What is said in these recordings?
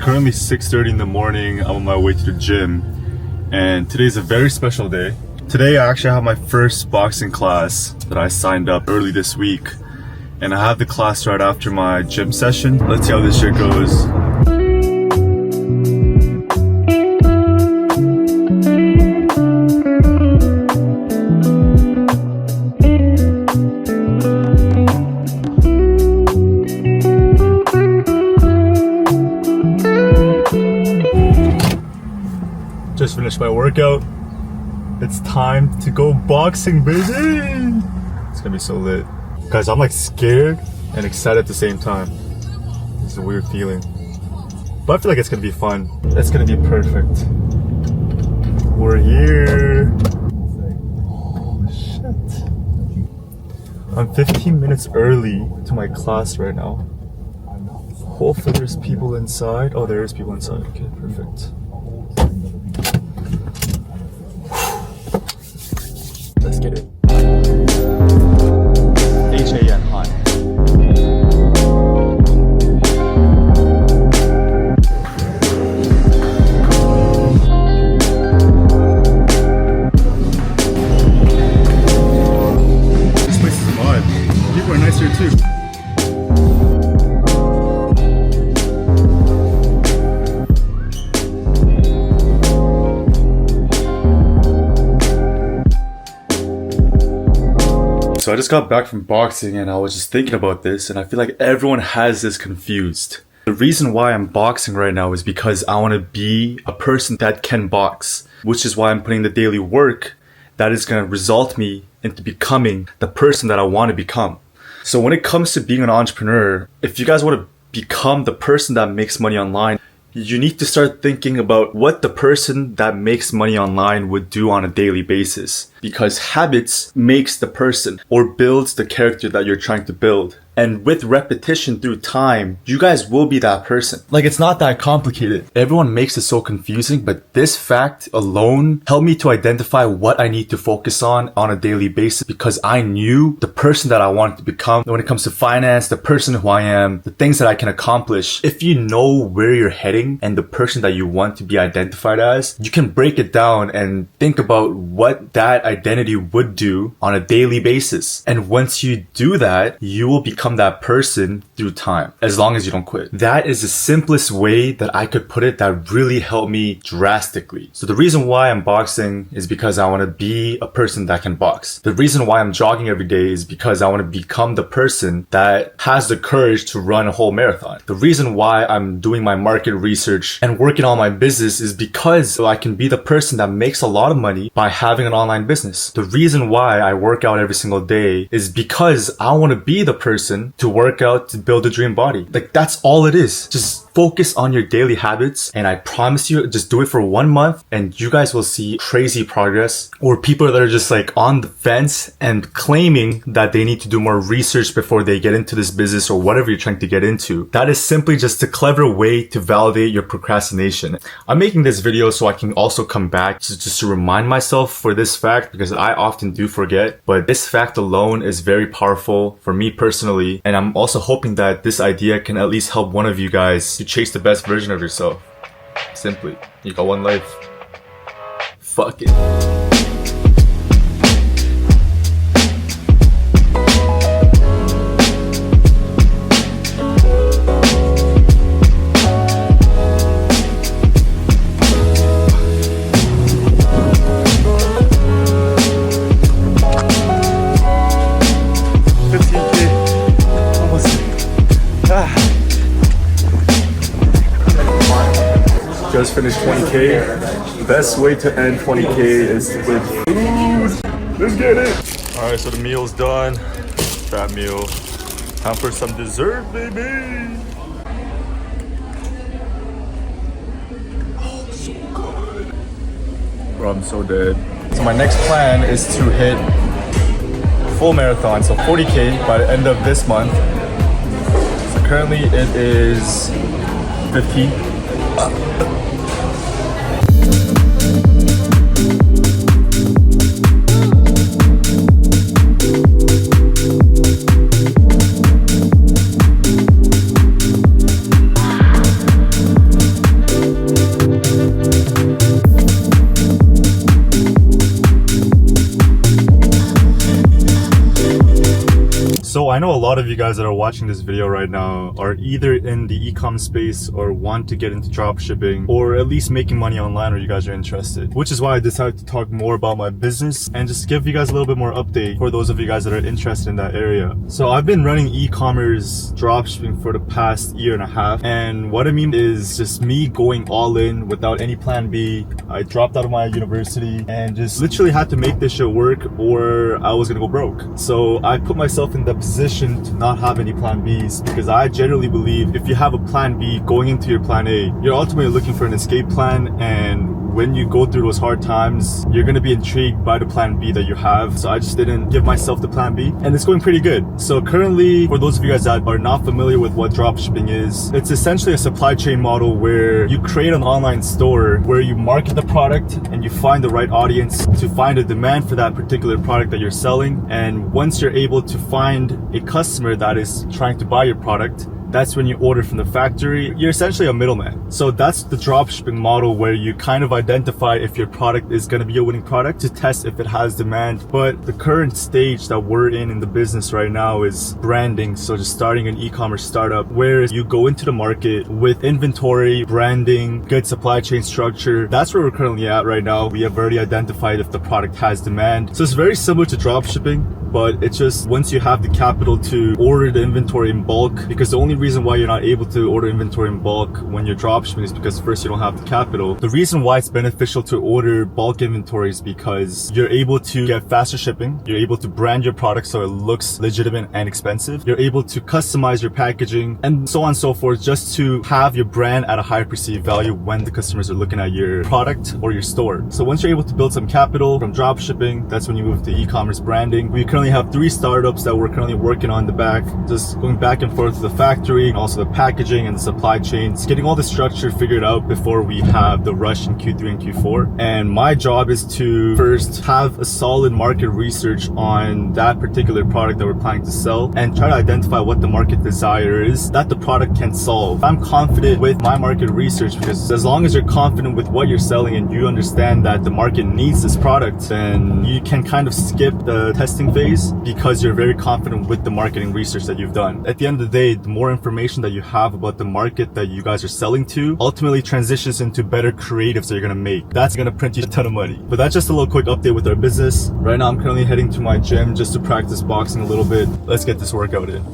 currently 6:30 in the morning. I'm on my way to the gym, and today's a very special day. Today I actually have my first boxing class that I signed up early this week, and I have the class right after my gym session. Let's see how this shit goes. Just finished my workout. It's time to go boxing, baby! It's gonna be so lit. Guys, I'm like scared and excited at the same time. It's a weird feeling. But I feel like it's gonna be fun. It's gonna be perfect. We're here. Oh shit. I'm 15 minutes early to my class right now. Hopefully there's people inside. Oh, there is people inside. Okay, perfect. Let's get it. H-A-N, hi. This place is mod. People are nice here too. So I just got back from boxing and I was just thinking about this, and I feel like everyone has this confused. The reason why I'm boxing right now is because I want to be a person that can box, which is why I'm putting the daily work that is going to result me into becoming the person that I want to become. So when it comes to being an entrepreneur, if you guys want to become the person that makes money online, you need to start thinking about what the person that makes money online would do on a daily basis. Because habits makes the person or builds the character that you're trying to build. And with repetition through time, you guys will be that person. Like, it's not that complicated. Everyone makes it so confusing, but this fact alone helped me to identify what I need to focus on a daily basis, because I knew the person that I wanted to become when it comes to finance, the person who I am, the things that I can accomplish. If you know where you're heading and the person that you want to be identified as, you can break it down and think about what that identity would do on a daily basis. And once you do that, you will become that person through time, as long as you don't quit. That is the simplest way that I could put it that really helped me drastically. So the reason why I'm boxing is because I want to be a person that can box. The reason why I'm jogging every day is because I want to become the person that has the courage to run a whole marathon. The reason why I'm doing my market research and working on my business is because I can be the person that makes a lot of money by having an online business. The reason why I work out every single day is because I want to be the person to work out to build a dream body. Like, that's all it is. Just focus on your daily habits, and I promise you, just do it for 1 month and you guys will see crazy progress. Or people that are just like on the fence and claiming that they need to do more research before they get into this business or whatever you're trying to get into. That is simply just a clever way to validate your procrastination. I'm making this video so I can also come back just to remind myself for this fact, because I often do forget, but this fact alone is very powerful for me personally. And I'm also hoping that this idea can at least help one of you guys to chase the best version of yourself. Simply, you got one life. Fuck it. Just finished 20K. Best way to end 20K is with food. Let's get it. Alright, so the meal's done. Fat meal. Time for some dessert, baby. Oh, so good. Bro, I'm so dead. So my next plan is to hit full marathon, so 40K by the end of this month. So currently it is 15. So I know a lot of you guys that are watching this video right now are either in the e-com space or want to get into dropshipping or at least making money online, or you guys are interested, which is why I decided to talk more about my business and just give you guys a little bit more update for those of you guys that are interested in that area. So I've been running e-commerce dropshipping for the past year and a half, and what I mean is just me going all in without any plan B. I dropped out of my university and just literally had to make this shit work or I was gonna go broke. So I put myself in the position to not have any plan Bs, because I generally believe if you have a plan B going into your plan A, you're ultimately looking for an escape plan, and when you go through those hard times, you're gonna be intrigued by the plan B that you have. So I just didn't give myself the plan B, and it's going pretty good. So currently, for those of you guys that are not familiar with what dropshipping is, it's essentially a supply chain model where you create an online store where you market the product and you find the right audience to find a demand for that particular product that you're selling. And once you're able to find a customer that is trying to buy your product, that's when you order from the factory. You're essentially a middleman. So that's the dropshipping model, where you kind of identify if your product is going to be a winning product to test if it has demand. But the current stage that we're in the business right now is branding. So just starting an e-commerce startup where you go into the market with inventory, branding, good supply chain structure. That's where we're currently at right now. We have already identified if the product has demand. So it's very similar to dropshipping, but it's just once you have the capital to order the inventory in bulk, because the only reason why you're not able to order inventory in bulk when you're dropshipping is because first, you don't have the capital. The reason why it's beneficial to order bulk inventory is because you're able to get faster shipping, you're able to brand your product so it looks legitimate and expensive, you're able to customize your packaging, and so on and so forth, just to have your brand at a higher perceived value when the customers are looking at your product or your store. So once you're able to build some capital from dropshipping, that's when you move to e-commerce branding. We currently have 3 startups that we're currently working on in the back, just going back and forth to the factory, and also the packaging and the supply chains, getting all the structure figured out before we have the rush in Q3 and Q4. And my job is to first have a solid market research on that particular product that we're planning to sell and try to identify what the market desire is that the product can solve. I'm confident with my market research, because as long as you're confident with what you're selling and you understand that the market needs this product, then you can kind of skip the testing phase because you're very confident with the marketing research that you've done. At the end of the day, the more information that you have about the market that you guys are selling to ultimately transitions into better creatives that you're gonna make. That's gonna print you a ton of money. But that's just a little quick update with our business. Right now I'm currently heading to my gym just to practice boxing a little bit. Let's get this workout in.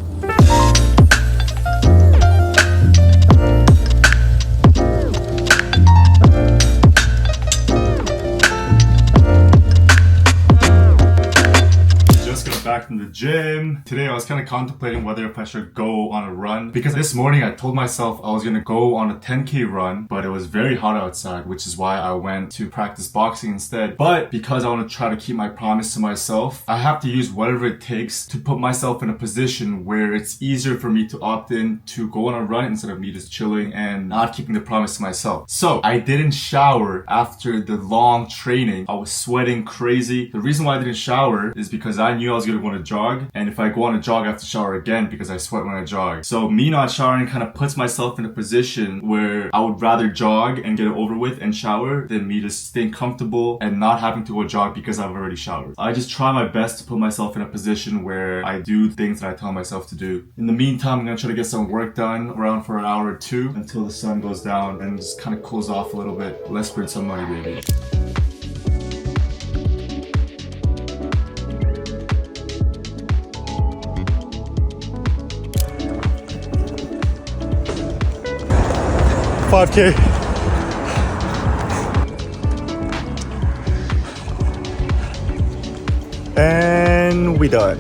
Back from the gym. Today I was kind of contemplating whether if I should go on a run, because this morning I told myself I was going to go on a 10K run, but it was very hot outside, which is why I went to practice boxing instead. But because I want to try to keep my promise to myself, I have to use whatever it takes to put myself in a position where it's easier for me to opt in to go on a run instead of me just chilling and not keeping the promise to myself. So I didn't shower after the long training. I was sweating crazy. The reason why I didn't shower is because I knew I was going to want to jog, and if I go on a jog I have to shower again because I sweat when I jog. So me not showering kind of puts myself in a position where I would rather jog and get it over with and shower than me just staying comfortable and not having to go jog because I've already showered. I just try my best to put myself in a position where I do things that I tell myself to do. In the meantime, I'm gonna try to get some work done around for an hour or 2 until the sun goes down and just kind of cools off a little bit. Let's print some money, baby. $5K. And we done.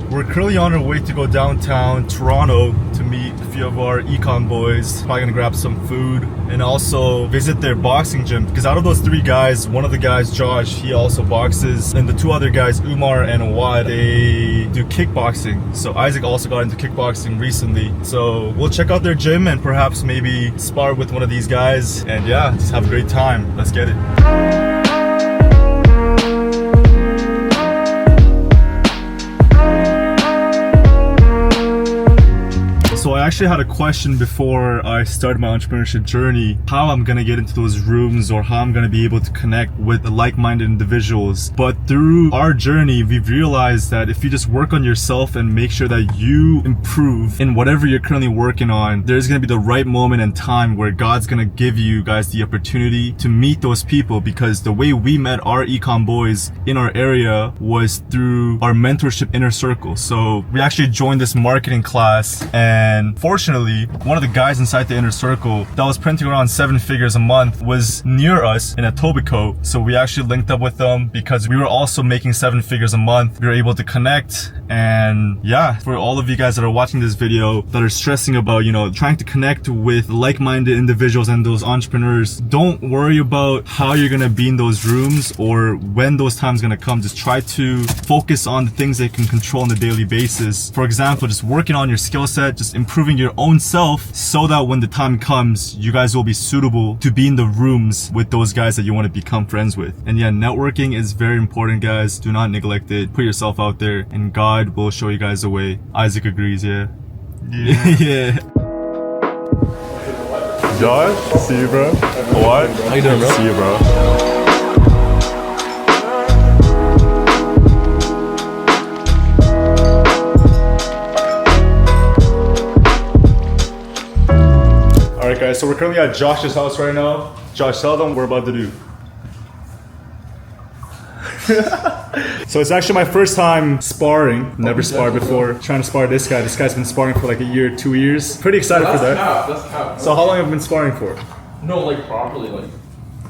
We're currently on our way to go downtown Toronto to meet a few of our econ boys. Probably gonna grab some food and also visit their boxing gym, because out of those 3 guys, one of the guys, Josh, he also boxes, and the 2 other guys, Umar and Awad, they do kickboxing. So Isaac also got into kickboxing recently. So we'll check out their gym and perhaps maybe spar with one of these guys, and yeah, just have a great time. Let's get it. So I actually had a question before I started my entrepreneurship journey, how I'm gonna get into those rooms or how I'm gonna be able to connect with the like-minded individuals. But through our journey, we've realized that if you just work on yourself and make sure that you improve in whatever you're currently working on, there's gonna be the right moment and time where God's gonna give you guys the opportunity to meet those people. Because the way we met our econ boys in our area was through our mentorship inner circle. So we actually joined this marketing class, and fortunately one of the guys inside the inner circle that was printing around 7 figures a month was near us in Etobicoke. So we actually linked up with them because we were also making 7 figures a month. We were able to connect. And yeah, for all of you guys that are watching this video that are stressing about, you know, trying to connect with like-minded individuals and those entrepreneurs, don't worry about how you're gonna be in those rooms or when those times gonna come. Just try to focus on the things that you can control on a daily basis. For example, just working on your skill set, just improving your own self so that when the time comes, you guys will be suitable to be in the rooms with those guys that you want to become friends with. And yeah, networking is very important, guys. Do not neglect it. Put yourself out there and God will show you guys the way. Isaac agrees, yeah. Yeah. Josh, see you, bro. What? How you doing, bro? See you, bro. Alright guys, so we're currently at Josh's house right now. Josh, tell them what we're about to do. So it's actually my first time sparring. Never sparred before. Trying to spar this guy. This guy's been sparring for like a year, 2 years. Pretty excited for that. That's cap. So how long have you been sparring for? No, like properly, like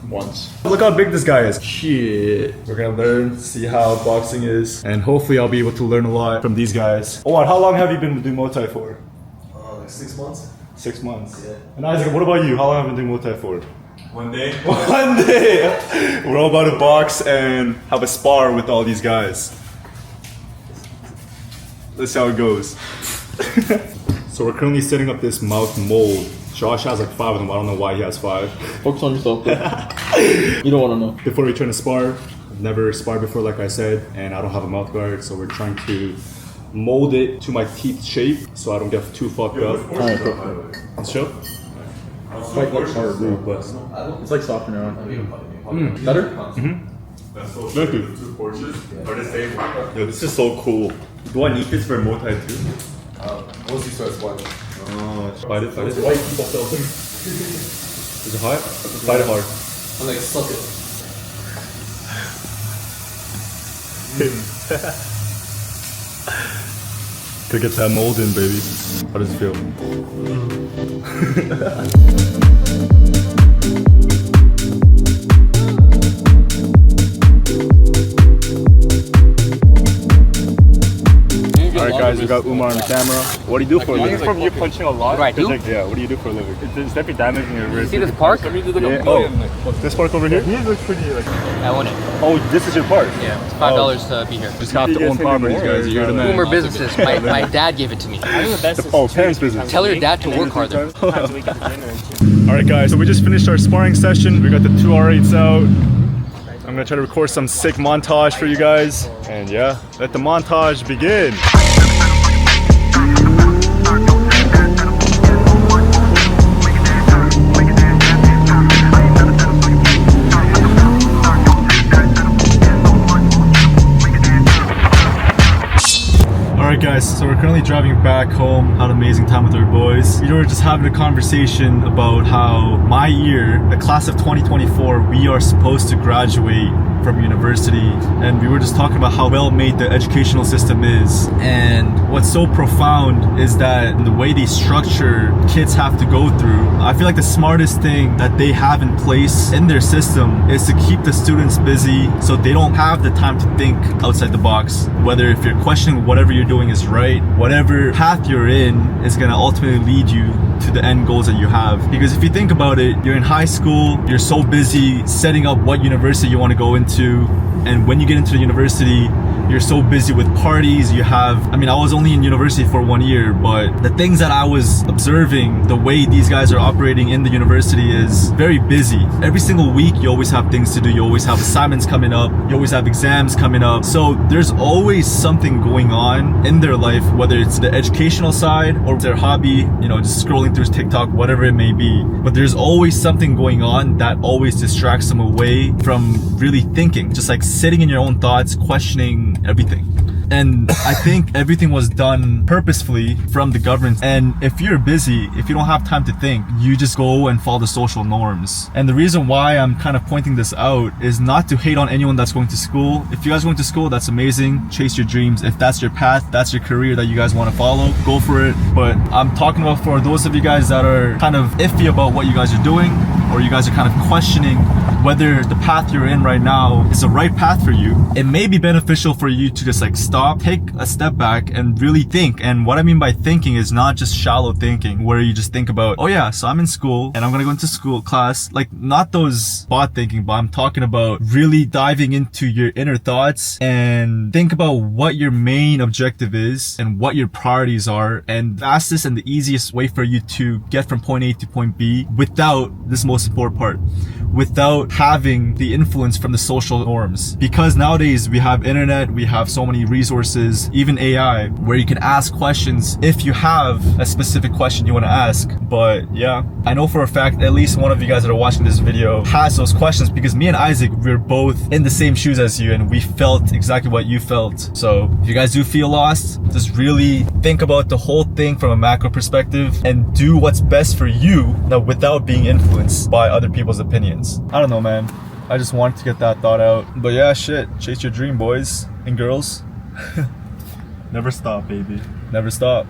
once. Look how big this guy is. Shit. We're gonna learn, see how boxing is, and hopefully I'll be able to learn a lot from these guys. Oh, how long have you been doing Muay Thai for? Like 6 months. 6 months. Yeah. And Isaac, what about you? How long have you been doing Muay Thai for? 1 day. 1 day! We're all about to box and have a spar with all these guys. Let's see how it goes. So we're currently setting up this mouth mold. Josh has like 5 of them. I don't know why he has 5. Focus on yourself, bro. You don't want to know. Before we turn to spar, I've never sparred before, like I said, and I don't have a mouth guard, so we're trying to mold it to my teeth shape so I don't get too fucked up. Alright, bro. Let's show. It's like hard, bro, but it's like softer now. Better? Thank you. Yo, this is so cool. Do I need this for Muay Thai too? Once you start squatting. Fight it. White people filter. Is it hot? Fight it hard. I'm like, suck it. To get that mold in, baby. How does it feel? Alright guys, we got Umar on the camera. What do you do for a living? From you punching a lot? Like, yeah, what do you do for a living? It's definitely damaging your wrist. See this park? Yeah. Oh, this park over here? He looks pretty like. I own it. Oh, this is your park? Yeah, it's $5 to be here. Just have to own properties, guys. You're the man. Boomer businesses. My dad gave it to me. Oh, parents' business. Tell your dad to work harder. Alright guys, so we just finished our sparring session. We got the 2 R8s out. I'm gonna try to record some sick montage for you guys. And yeah, let the montage begin. Alright guys, so we're currently driving back home. Had an amazing time with our boys. We were just having a conversation about how my year, the class of 2024, we are supposed to graduate from university, and we were just talking about how well made the educational system is. And what's so profound is that the way they structure kids have to go through, I feel like the smartest thing that they have in place in their system is to keep the students busy so they don't have the time to think outside the box. Whether if you're questioning whatever you're doing is right, whatever path you're in is going to ultimately lead you to the end goals that you have. Because if you think about it, you're in high school, you're so busy setting up what university you want to go into, and when you get into the university, you're so busy with parties. You have, I mean, I was only in university for 1 year, but the things that I was observing, the way these guys are operating in the university is very busy. Every single week, you always have things to do. You always have assignments coming up. You always have exams coming up. So there's always something going on in their life, whether it's the educational side or their hobby, you know, just scrolling through TikTok, whatever it may be. But there's always something going on that always distracts them away from really thinking, just like sitting in your own thoughts, questioning everything. And I think everything was done purposefully from the government. And if you're busy, if you don't have time to think, you just go and follow the social norms. And the reason why I'm kind of pointing this out is not to hate on anyone that's going to school. If you guys are going to school, that's amazing. Chase your dreams. If that's your path, that's your career that you guys want to follow, go for it. But I'm talking about for those of you guys that are kind of iffy about what you guys are doing, or you guys are kind of questioning whether the path you're in right now is the right path for you. It may be beneficial for you to just like stop, take a step back and really think. And what I mean by thinking is not just shallow thinking where you just think about, oh yeah, so I'm in school and I'm gonna go into school class, like not those bot thinking, but I'm talking about really diving into your inner thoughts and think about what your main objective is and what your priorities are. And the fastest and the easiest way for you to get from point A to point B without this most important part, without having the influence from the social norms. Because nowadays we have internet, we have so many resources, even AI, where you can ask questions if you have a specific question you want to ask. But yeah, I know for a fact at least one of you guys that are watching this video has those questions, because me and Isaac, we're both in the same shoes as you and we felt exactly what you felt. So if you guys do feel lost, just really think about the whole thing from a macro perspective and do what's best for you now without being influenced by other people's opinions. I don't know, man. I just wanted to get that thought out. But yeah, shit. Chase your dream, boys and girls. Never stop, baby. Never stop.